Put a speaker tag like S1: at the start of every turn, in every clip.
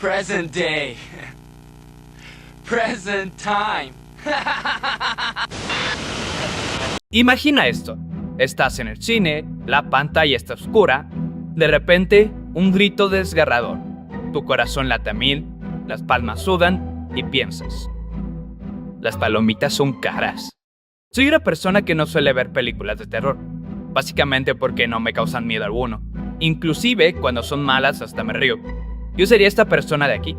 S1: Present day. Present time.
S2: Imagina esto. Estás en el cine, la pantalla está oscura. De repente, un grito desgarrador. Tu corazón late a 1000, las palmas sudan y piensas: las palomitas son caras. Soy una persona que no suele ver películas de terror, básicamente porque no me causan miedo alguno. Inclusive, cuando son malas hasta me río. Yo sería esta persona de aquí.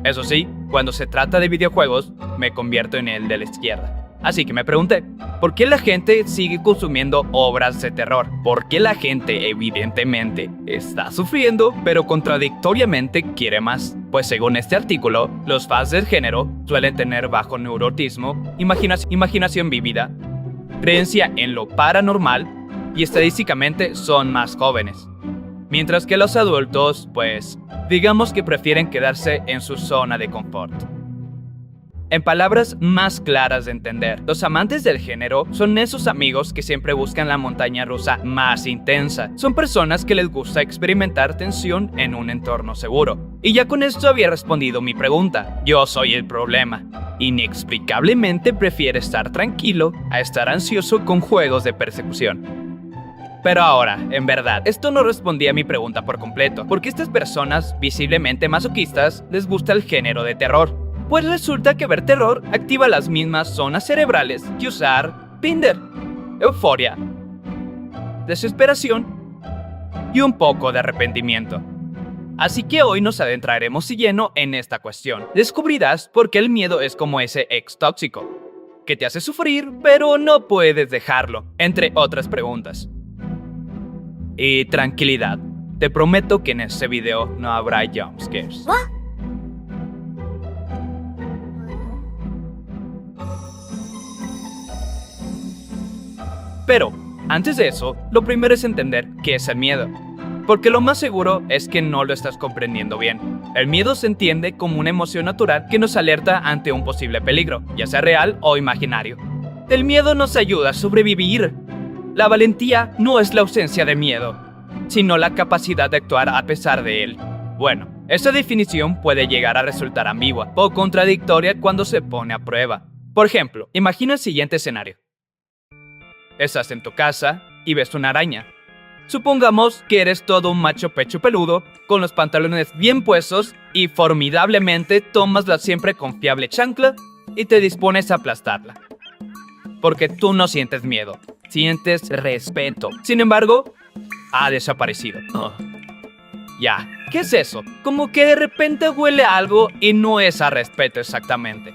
S2: Eso sí, cuando se trata de videojuegos, me convierto en el de la izquierda. Así que me pregunté, ¿por qué la gente sigue consumiendo obras de terror? ¿Por qué la gente evidentemente está sufriendo, pero contradictoriamente quiere más? Pues según este artículo, los fans del género suelen tener bajo neurotismo, imaginación vívida, creencia en lo paranormal y estadísticamente son más jóvenes. Mientras que los adultos, pues, digamos que prefieren quedarse en su zona de confort. En palabras más claras de entender, los amantes del género son esos amigos que siempre buscan la montaña rusa más intensa. Son personas que les gusta experimentar tensión en un entorno seguro. Y ya con esto había respondido mi pregunta. Yo soy el problema. Inexplicablemente prefiero estar tranquilo a estar ansioso con juegos de persecución. Pero ahora, en verdad, esto no respondía a mi pregunta por completo, porque estas personas, visiblemente masoquistas, les gusta el género de terror. Pues resulta que ver terror activa las mismas zonas cerebrales que usar Tinder, euforia, desesperación y un poco de arrepentimiento. Así que hoy nos adentraremos de lleno en esta cuestión. Descubrirás por qué el miedo es como ese ex tóxico, que te hace sufrir pero no puedes dejarlo, entre otras preguntas. Y tranquilidad, te prometo que en este video no habrá jumpscares. Pero, antes de eso, lo primero es entender qué es el miedo. Porque lo más seguro es que no lo estás comprendiendo bien. El miedo se entiende como una emoción natural que nos alerta ante un posible peligro, ya sea real o imaginario. El miedo nos ayuda a sobrevivir. La valentía no es la ausencia de miedo, sino la capacidad de actuar a pesar de él. Bueno, esta definición puede llegar a resultar ambigua o contradictoria cuando se pone a prueba. Por ejemplo, imagina el siguiente escenario. Estás en tu casa y ves una araña. Supongamos que eres todo un macho pecho peludo, con los pantalones bien puestos y formidablemente tomas la siempre confiable chancla y te dispones a aplastarla. Porque tú no sientes miedo, sientes respeto. Sin embargo, ha desaparecido. Ya, ¿qué es eso? Como que de repente huele a algo y no es a respeto exactamente.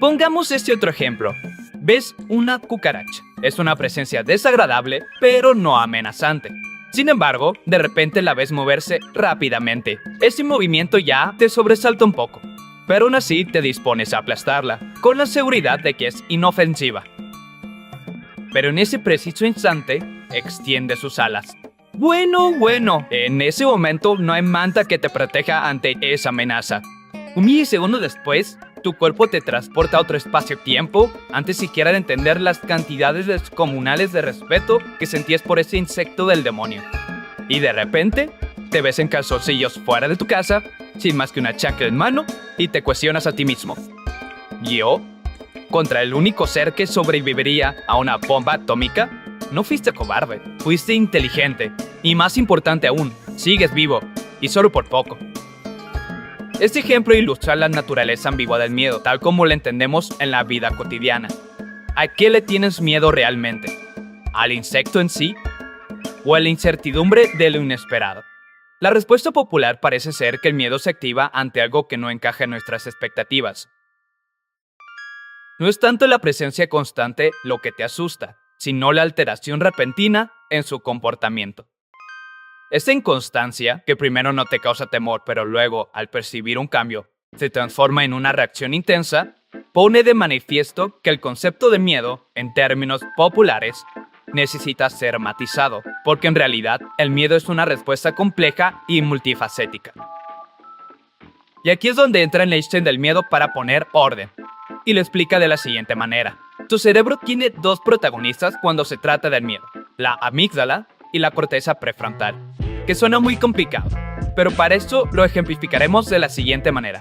S2: Pongamos este otro ejemplo. Ves una cucaracha. Es una presencia desagradable, pero no amenazante. Sin embargo, de repente la ves moverse rápidamente. Ese movimiento ya te sobresalta un poco, pero aún así te dispones a aplastarla, con la seguridad de que es inofensiva. Pero en ese preciso instante, extiende sus alas. Bueno, en ese momento no hay manta que te proteja ante esa amenaza. Un milisegundo después, tu cuerpo te transporta a otro espacio-tiempo antes siquiera de entender las cantidades descomunales de respeto que sentías por ese insecto del demonio. Y de repente, te ves en calzoncillos fuera de tu casa, sin más que una chancla en mano, y te cuestionas a ti mismo. ¿Yo? ¿Contra el único ser que sobreviviría a una bomba atómica? No fuiste cobarde, fuiste inteligente. Y más importante aún, sigues vivo, y solo por poco. Este ejemplo ilustra la naturaleza ambigua del miedo, tal como lo entendemos en la vida cotidiana. ¿A qué le tienes miedo realmente? ¿Al insecto en sí? ¿O a la incertidumbre de lo inesperado? La respuesta popular parece ser que el miedo se activa ante algo que no encaja en nuestras expectativas. No es tanto la presencia constante lo que te asusta, sino la alteración repentina en su comportamiento. Esta inconstancia, que primero no te causa temor, pero luego, al percibir un cambio, se transforma en una reacción intensa, pone de manifiesto que el concepto de miedo, en términos populares, necesita ser matizado, porque en realidad el miedo es una respuesta compleja y multifacética. Y aquí es donde entra el Einstein del miedo para poner orden, y lo explica de la siguiente manera. Tu cerebro tiene dos protagonistas cuando se trata del miedo, la amígdala y la corteza prefrontal, que suena muy complicado, pero para esto lo ejemplificaremos de la siguiente manera.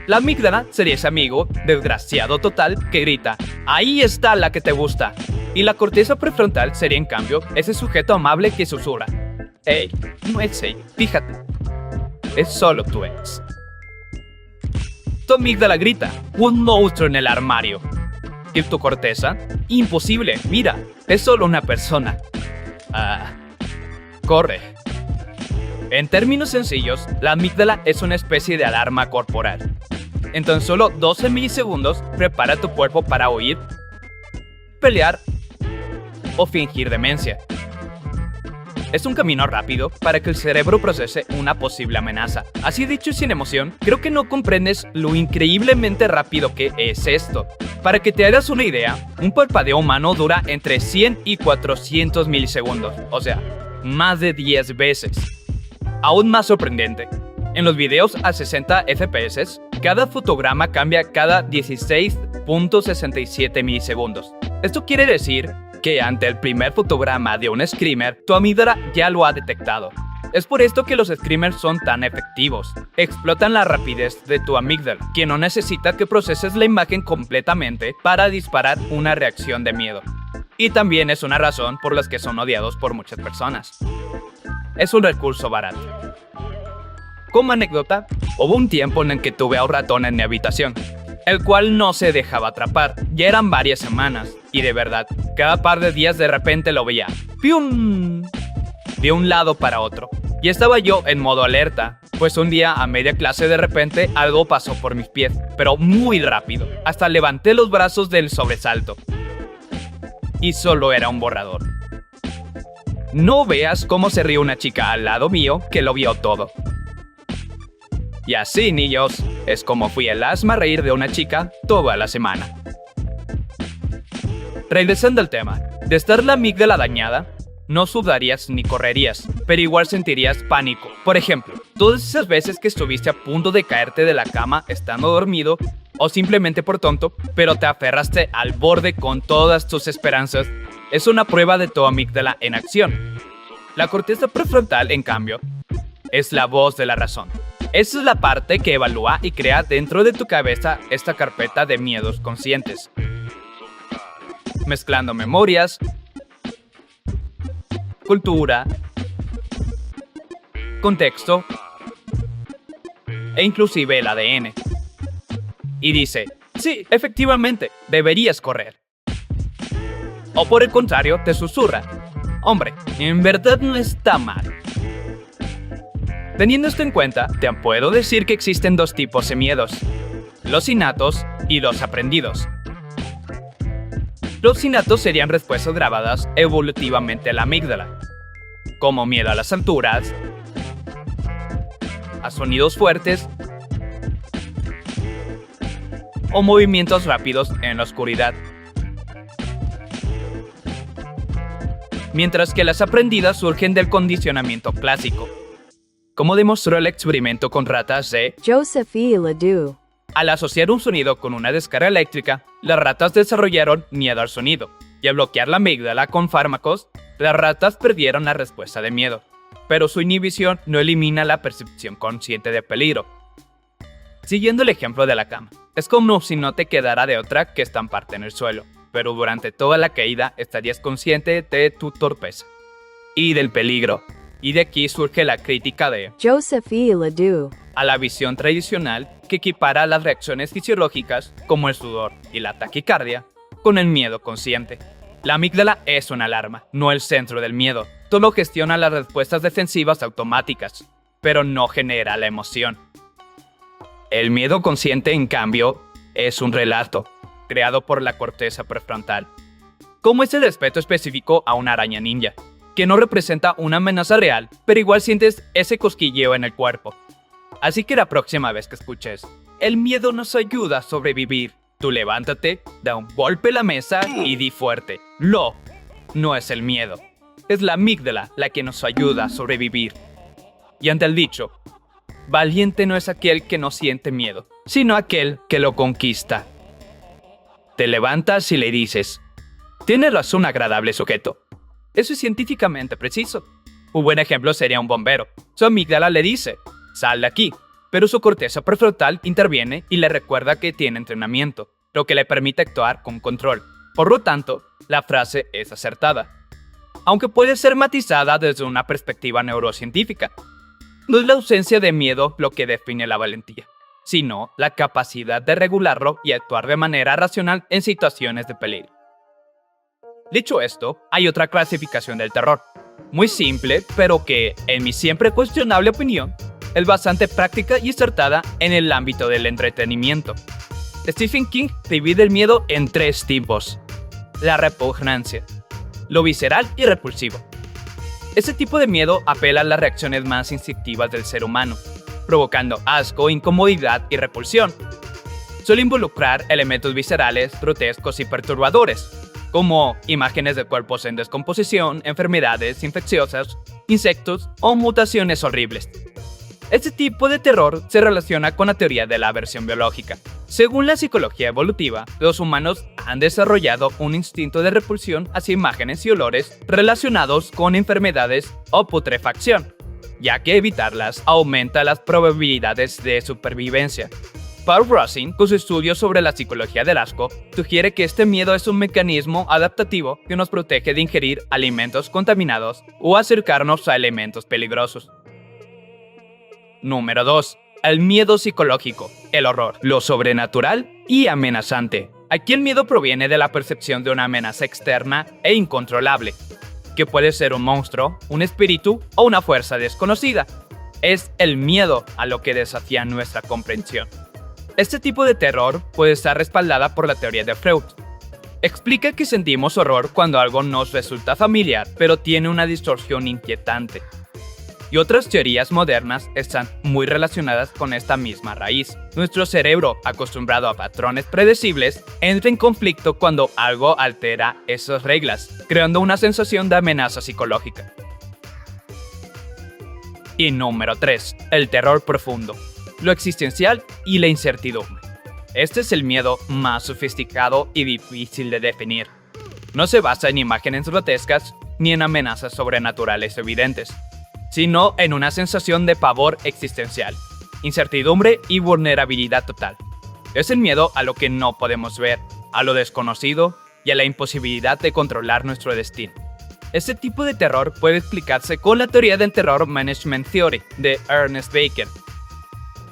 S2: La amígdala sería ese amigo desgraciado total que grita, ¡ahí está la que te gusta! Y la corteza prefrontal sería en cambio ese sujeto amable que susurra, ¡Ey, no es ella, fíjate! Es solo tu ex. Tu amígdala grita, ¡un monstruo en el armario! ¿Y tu corteza? Imposible, mira, es solo una persona. Corre. En términos sencillos, la amígdala es una especie de alarma corporal. En tan solo 12 milisegundos, prepara tu cuerpo para huir, pelear o fingir demencia. Es un camino rápido para que el cerebro procese una posible amenaza. Así dicho y sin emoción, creo que no comprendes lo increíblemente rápido que es esto. Para que te hagas una idea, un parpadeo humano dura entre 100 y 400 milisegundos, o sea, más de 10 veces. Aún más sorprendente, en los videos a 60 FPS, cada fotograma cambia cada 16.67 milisegundos. Esto quiere decir que ante el primer fotograma de un screamer, tu amígdala ya lo ha detectado. Es por esto que los screamers son tan efectivos. Explotan la rapidez de tu amígdala, que no necesita que proceses la imagen completamente para disparar una reacción de miedo. Y también es una razón por la que son odiados por muchas personas. Es un recurso barato. Como anécdota, hubo un tiempo en el que tuve a un ratón en mi habitación, el cual no se dejaba atrapar. Ya eran varias semanas, y de verdad, cada par de días de repente lo veía. ¡Pium! De un lado para otro. Y estaba yo en modo alerta, pues un día a media clase de repente algo pasó por mis pies, pero muy rápido. Hasta levanté los brazos del sobresalto. Y solo era un borrador. No veas cómo se ríe una chica al lado mío que lo vio todo. Y así, niños, es como fui el hazme reír de una chica toda la semana. Regresando al tema, de estar la amígdala dañada, no sudarías ni correrías, pero igual sentirías pánico. Por ejemplo, todas esas veces que estuviste a punto de caerte de la cama estando dormido, o simplemente por tonto, pero te aferraste al borde con todas tus esperanzas, es una prueba de tu amígdala en acción. La corteza prefrontal, en cambio, es la voz de la razón. Esa es la parte que evalúa y crea dentro de tu cabeza esta carpeta de miedos conscientes, mezclando memorias, cultura, contexto e inclusive el ADN. Y dice, sí, efectivamente, deberías correr. O por el contrario, te susurra, hombre, en verdad no está mal. Teniendo esto en cuenta, te puedo decir que existen dos tipos de miedos, los innatos y los aprendidos. Los innatos serían respuestas grabadas evolutivamente a la amígdala, como miedo a las alturas, a sonidos fuertes o movimientos rápidos en la oscuridad. Mientras que las aprendidas surgen del condicionamiento clásico, como demostró el experimento con ratas de
S1: Joseph E. Ledoux.
S2: Al asociar un sonido con una descarga eléctrica, las ratas desarrollaron miedo al sonido, y al bloquear la amígdala con fármacos, las ratas perdieron la respuesta de miedo, pero su inhibición no elimina la percepción consciente de peligro. Siguiendo el ejemplo de la cama, es como si no te quedara de otra que estamparte en el suelo, pero durante toda la caída estarías consciente de tu torpeza y del peligro. Y de aquí surge la crítica de
S1: Joseph E. Ledoux
S2: a la visión tradicional que equipara las reacciones fisiológicas, como el sudor y la taquicardia, con el miedo consciente. La amígdala es una alarma, no el centro del miedo. Solo gestiona las respuestas defensivas automáticas, pero no genera la emoción. El miedo consciente, en cambio, es un relato, creado por la corteza prefrontal. Como ese respeto específico a una araña ninja, que no representa una amenaza real, pero igual sientes ese cosquilleo en el cuerpo. Así que la próxima vez que escuches, el miedo nos ayuda a sobrevivir, tú levántate, da un golpe a la mesa y di fuerte, no es el miedo, es la amígdala la que nos ayuda a sobrevivir. Y ante el dicho, valiente no es aquel que no siente miedo, sino aquel que lo conquista. Te levantas y le dices, tienes razón, agradable sujeto. Eso es científicamente preciso. Un buen ejemplo sería un bombero. Su amígdala le dice, sal de aquí, pero su corteza prefrontal interviene y le recuerda que tiene entrenamiento, lo que le permite actuar con control. Por lo tanto, la frase es acertada, aunque puede ser matizada desde una perspectiva neurocientífica. No es la ausencia de miedo lo que define la valentía, sino la capacidad de regularlo y actuar de manera racional en situaciones de peligro. Dicho esto, hay otra clasificación del terror, muy simple, pero que, en mi siempre cuestionable opinión, es bastante práctica y acertada en el ámbito del entretenimiento. Stephen King divide el miedo en 3 tipos: la repugnancia, lo visceral y repulsivo. Este tipo de miedo apela a las reacciones más instintivas del ser humano, provocando asco, incomodidad y repulsión. Suele involucrar elementos viscerales, grotescos y perturbadores, como imágenes de cuerpos en descomposición, enfermedades infecciosas, insectos o mutaciones horribles. Este tipo de terror se relaciona con la teoría de la aversión biológica. Según la psicología evolutiva, los humanos han desarrollado un instinto de repulsión hacia imágenes y olores relacionados con enfermedades o putrefacción, ya que evitarlas aumenta las probabilidades de supervivencia. Paul Rosin, con su estudio sobre la psicología del asco, sugiere que este miedo es un mecanismo adaptativo que nos protege de ingerir alimentos contaminados o acercarnos a elementos peligrosos. Número 2. El miedo psicológico, el horror, lo sobrenatural y amenazante. Aquí el miedo proviene de la percepción de una amenaza externa e incontrolable, que puede ser un monstruo, un espíritu o una fuerza desconocida. Es el miedo a lo que desafía nuestra comprensión. Este tipo de terror puede estar respaldada por la teoría de Freud. Explica que sentimos horror cuando algo nos resulta familiar, pero tiene una distorsión inquietante. Y otras teorías modernas están muy relacionadas con esta misma raíz. Nuestro cerebro, acostumbrado a patrones predecibles, entra en conflicto cuando algo altera esas reglas, creando una sensación de amenaza psicológica. Y número 3. El terror profundo, lo existencial y la incertidumbre. Este es el miedo más sofisticado y difícil de definir. No se basa en imágenes grotescas ni en amenazas sobrenaturales evidentes, sino en una sensación de pavor existencial, incertidumbre y vulnerabilidad total. Es el miedo a lo que no podemos ver, a lo desconocido y a la imposibilidad de controlar nuestro destino. Este tipo de terror puede explicarse con la teoría del Terror Management Theory de Ernest Becker.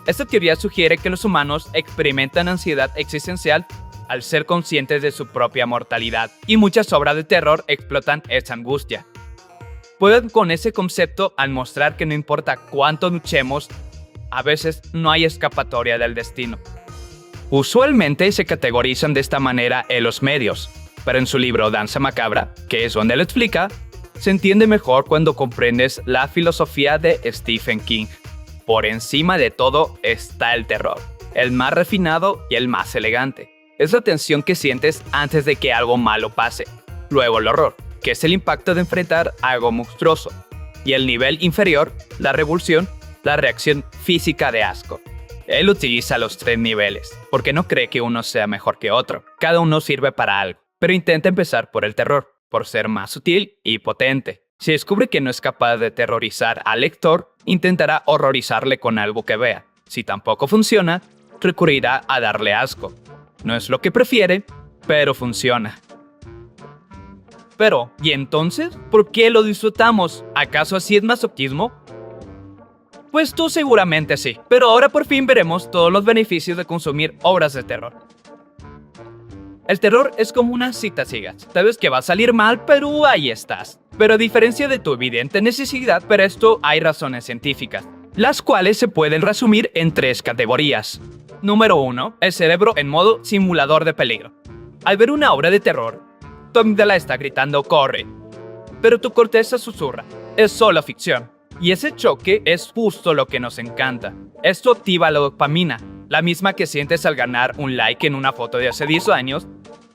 S2: Esta teoría sugiere que los humanos experimentan ansiedad existencial al ser conscientes de su propia mortalidad, y muchas obras de terror explotan esa angustia. Pueden con ese concepto al mostrar que no importa cuánto luchemos, a veces no hay escapatoria del destino. Usualmente se categorizan de esta manera en los medios, pero en su libro Danza Macabra, que es donde lo explica, se entiende mejor cuando comprendes la filosofía de Stephen King. Por encima de todo está el terror, el más refinado y el más elegante. Es la tensión que sientes antes de que algo malo pase. Luego el horror, que es el impacto de enfrentar algo monstruoso. Y el nivel inferior, la revulsión, la reacción física de asco. Él utiliza los 3 niveles, porque no cree que uno sea mejor que otro. Cada uno sirve para algo, pero intenta empezar por el terror, por ser más sutil y potente. Si descubre que no es capaz de terrorizar al lector, intentará horrorizarle con algo que vea. Si tampoco funciona, recurrirá a darle asco. No es lo que prefiere, pero funciona. Pero, ¿y entonces? ¿Por qué lo disfrutamos? ¿Acaso así es masoquismo? Pues tú seguramente sí, pero ahora por fin veremos todos los beneficios de consumir obras de terror. El terror es como una cita ciegas. Sabes que va a salir mal, pero ahí estás. Pero a diferencia de tu evidente necesidad, para esto hay razones científicas, las cuales se pueden resumir en 3 categorías. Número 1. El cerebro en modo simulador de peligro. Al ver una obra de terror, tu amígdala está gritando ¡corre! Pero tu corteza susurra, es solo ficción. Y ese choque es justo lo que nos encanta. Esto activa la dopamina, la misma que sientes al ganar un like en una foto de hace 10 años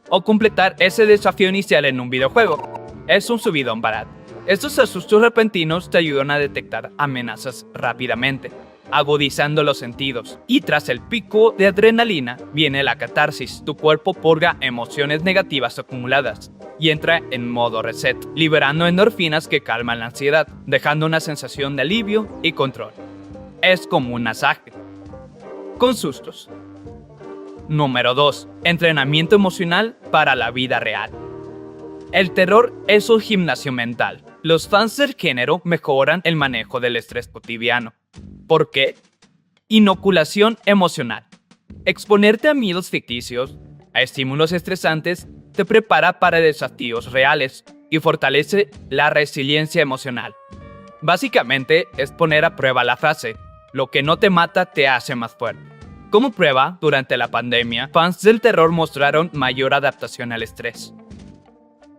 S2: o completar ese desafío inicial en un videojuego. Es un subidón barato. Estos asustos repentinos te ayudan a detectar amenazas rápidamente, agudizando los sentidos. Y tras el pico de adrenalina viene la catarsis. Tu cuerpo purga emociones negativas acumuladas y entra en modo reset, liberando endorfinas que calman la ansiedad, dejando una sensación de alivio y control. es como un masaje. Con sustos. Número 2. Entrenamiento emocional para la vida real. El terror es un gimnasio mental. Los fans del género mejoran el manejo del estrés cotidiano. ¿Por qué? Inoculación emocional. Exponerte a miedos ficticios, a estímulos estresantes, te prepara para desafíos reales y fortalece la resiliencia emocional. Básicamente es poner a prueba la frase, lo que no te mata te hace más fuerte. Como prueba, durante la pandemia, fans del terror mostraron mayor adaptación al estrés.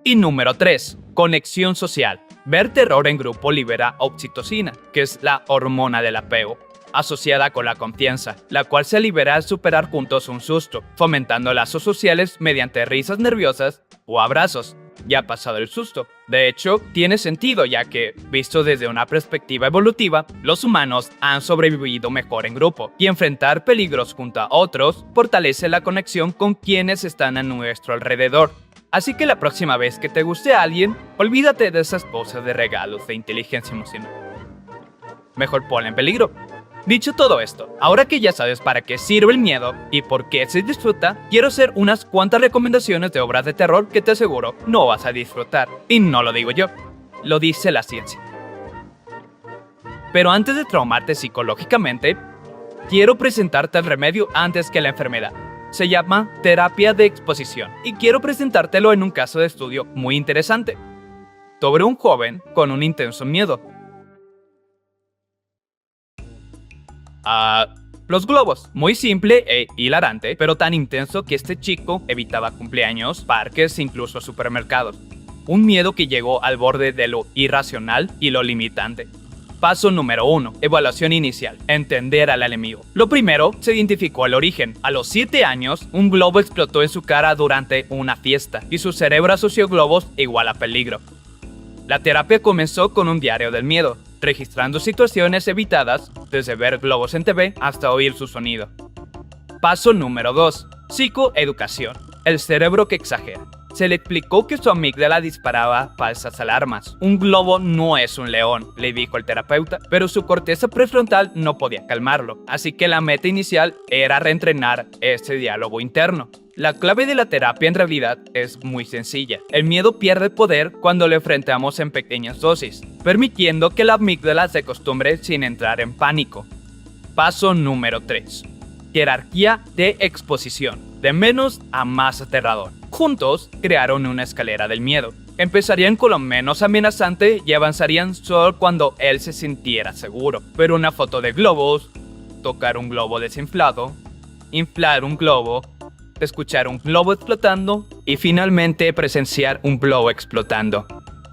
S2: Y número 3. Conexión social. Ver terror en grupo libera oxitocina, que es la hormona del apego, asociada con la confianza, la cual se libera al superar juntos un susto, fomentando lazos sociales mediante risas nerviosas o abrazos. Ya pasado el susto. De hecho, tiene sentido ya que, visto desde una perspectiva evolutiva, los humanos han sobrevivido mejor en grupo, y enfrentar peligros junto a otros fortalece la conexión con quienes están a nuestro alrededor. Así que la próxima vez que te guste a alguien, olvídate de esas cosas de regalos de inteligencia emocional. Mejor ponla en peligro. Dicho todo esto, ahora que ya sabes para qué sirve el miedo y por qué se disfruta, quiero hacer unas cuantas recomendaciones de obras de terror que te aseguro no vas a disfrutar. Y no lo digo yo, lo dice la ciencia. Pero antes de traumarte psicológicamente, quiero presentarte el remedio antes que la enfermedad. Se llama terapia de exposición y quiero presentártelo en un caso de estudio muy interesante sobre un joven con un intenso miedo. Los globos. Muy simple e hilarante, pero tan intenso que este chico evitaba cumpleaños, parques e incluso supermercados. Un miedo que llegó al borde de lo irracional y lo limitante. Paso número 1. Evaluación inicial. Entender al enemigo. Lo primero, se identificó el origen. A los 7 años, un globo explotó en su cara durante una fiesta, y su cerebro asoció globos igual a peligro. La terapia comenzó con un diario del miedo, registrando situaciones evitadas, desde ver globos en TV hasta oír su sonido. Paso número 2. Psicoeducación. El cerebro que exagera. Se le explicó que su amígdala disparaba falsas alarmas. Un globo no es un león, le dijo el terapeuta, pero su corteza prefrontal no podía calmarlo, así que la meta inicial era reentrenar ese diálogo interno. La clave de la terapia en realidad es muy sencilla. El miedo pierde poder cuando lo enfrentamos en pequeñas dosis, permitiendo que la amígdala se acostumbre sin entrar en pánico. Paso número 3. Jerarquía de exposición, de menos a más aterrador. Juntos crearon una escalera del miedo. Empezarían con lo menos amenazante y avanzarían solo cuando él se sintiera seguro. Ver una foto de globos, tocar un globo desinflado, inflar un globo, escuchar un globo explotando y finalmente presenciar un globo explotando.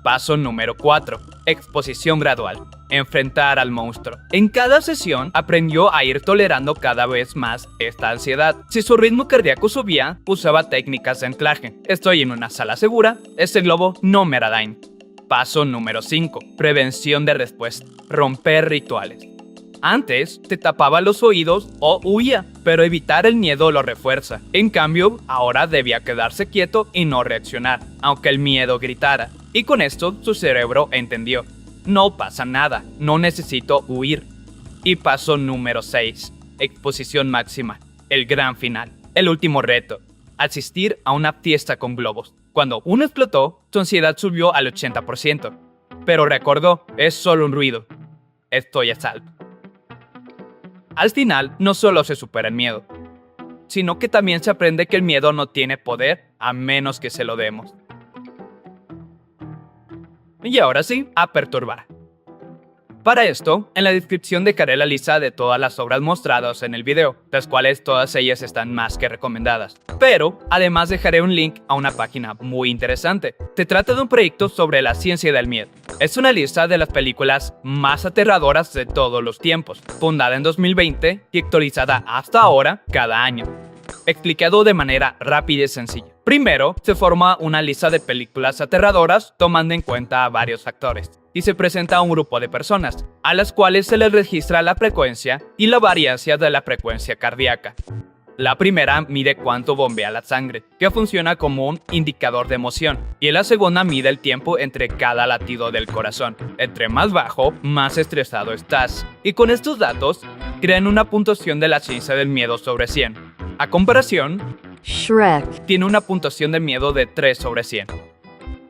S2: Paso número 4. Exposición gradual. Enfrentar al monstruo. En cada sesión aprendió a ir tolerando cada vez más esta ansiedad. Si su ritmo cardíaco subía, usaba técnicas de anclaje. Estoy en una sala segura, este globo no me hará daño. Paso número 5. Prevención de respuesta. Romper rituales. Antes te tapaba los oídos o huía, pero evitar el miedo lo refuerza. En cambio, ahora debía quedarse quieto y no reaccionar, aunque el miedo gritara. Y con esto su cerebro entendió. No pasa nada, no necesito huir. Y paso número 6. Exposición máxima. El gran final. El último reto. Asistir a una fiesta con globos. Cuando uno explotó, su ansiedad subió al 80%. Pero recordó, es solo un ruido. Estoy a salvo. Al final, no solo se supera el miedo, sino que también se aprende que el miedo no tiene poder a menos que se lo demos. Y ahora sí, a perturbar. Para esto, en la descripción dejaré la lista de todas las obras mostradas en el video, las cuales todas ellas están más que recomendadas. Pero, además dejaré un link a una página muy interesante. Se trata de un proyecto sobre la ciencia del miedo. Es una lista de las películas más aterradoras de todos los tiempos, fundada en 2020 y actualizada hasta ahora cada año. Explicado de manera rápida y sencilla. Primero, se forma una lista de películas aterradoras tomando en cuenta varios factores. Y se presenta a un grupo de personas, a las cuales se les registra la frecuencia y la variancia de la frecuencia cardíaca. La primera mide cuánto bombea la sangre, que funciona como un indicador de emoción, y la segunda mide el tiempo entre cada latido del corazón. Entre más bajo, más estresado estás. Y con estos datos, crean una puntuación de la ciencia del miedo sobre 100. A comparación,
S1: Shrek.
S2: tiene una puntuación de miedo de 3 sobre 100.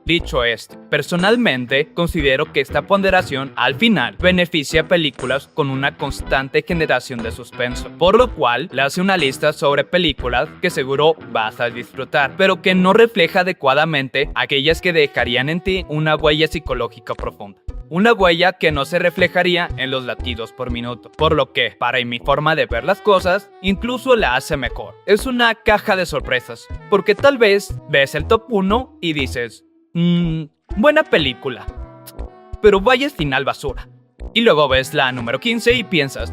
S2: Dicho esto, personalmente considero que esta ponderación al final beneficia a películas con una constante generación de suspenso, por lo cual le hace una lista sobre películas que seguro vas a disfrutar, pero que no refleja adecuadamente aquellas que dejarían en ti una huella psicológica profunda. Una huella que no se reflejaría en los latidos por minuto, por lo que, para mi forma de ver las cosas, incluso la hace mejor. Es una caja de sorpresas, porque tal vez ves el top 1 y dices, buena película, pero vaya final basura. Y luego ves la número 15 y piensas,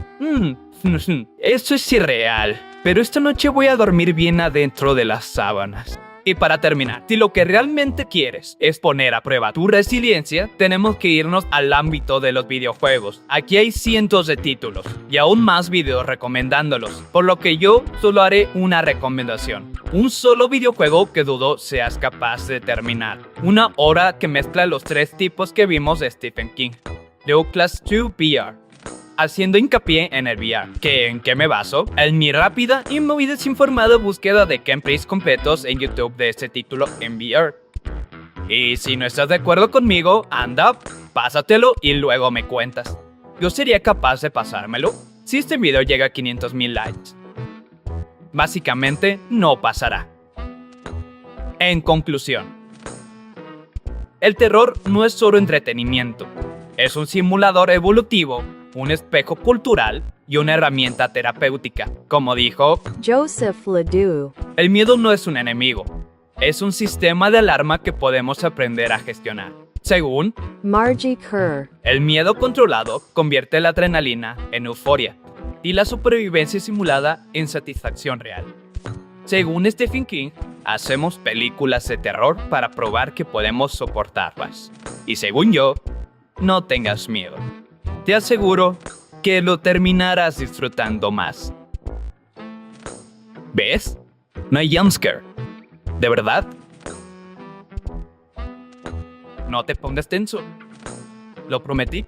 S2: esto es irreal, pero esta noche voy a dormir bien adentro de las sábanas. Y para terminar, si lo que realmente quieres es poner a prueba tu resiliencia, tenemos que irnos al ámbito de los videojuegos. Aquí hay cientos de títulos y aún más videos recomendándolos, por lo que yo solo haré una recomendación. Un solo videojuego que dudo seas capaz de terminar. Una obra que mezcla los 3 tipos que vimos de Stephen King. The Outlast 2 VR. Haciendo hincapié en el VR. ¿En qué me baso? En mi rápida y muy desinformada búsqueda de gameplays completos en YouTube de este título en VR. Y si no estás de acuerdo conmigo, anda, pásatelo y luego me cuentas. Yo sería capaz de pasármelo si este video llega a 500,000 likes. Básicamente, no pasará. En conclusión, el terror no es solo entretenimiento, es un simulador evolutivo, un espejo cultural y una herramienta terapéutica. Como dijo
S1: Joseph Ledoux.
S2: el miedo no es un enemigo, es un sistema de alarma que podemos aprender a gestionar. Según
S1: Margie Kerr.
S2: el miedo controlado convierte la adrenalina en euforia y la supervivencia simulada en satisfacción real. Según Stephen King, hacemos películas de terror para probar que podemos soportarlas. Y según yo, no tengas miedo. Te aseguro que lo terminarás disfrutando más. ¿Ves? No hay jumpscare. ¿De verdad? No te pongas tenso. Lo prometí.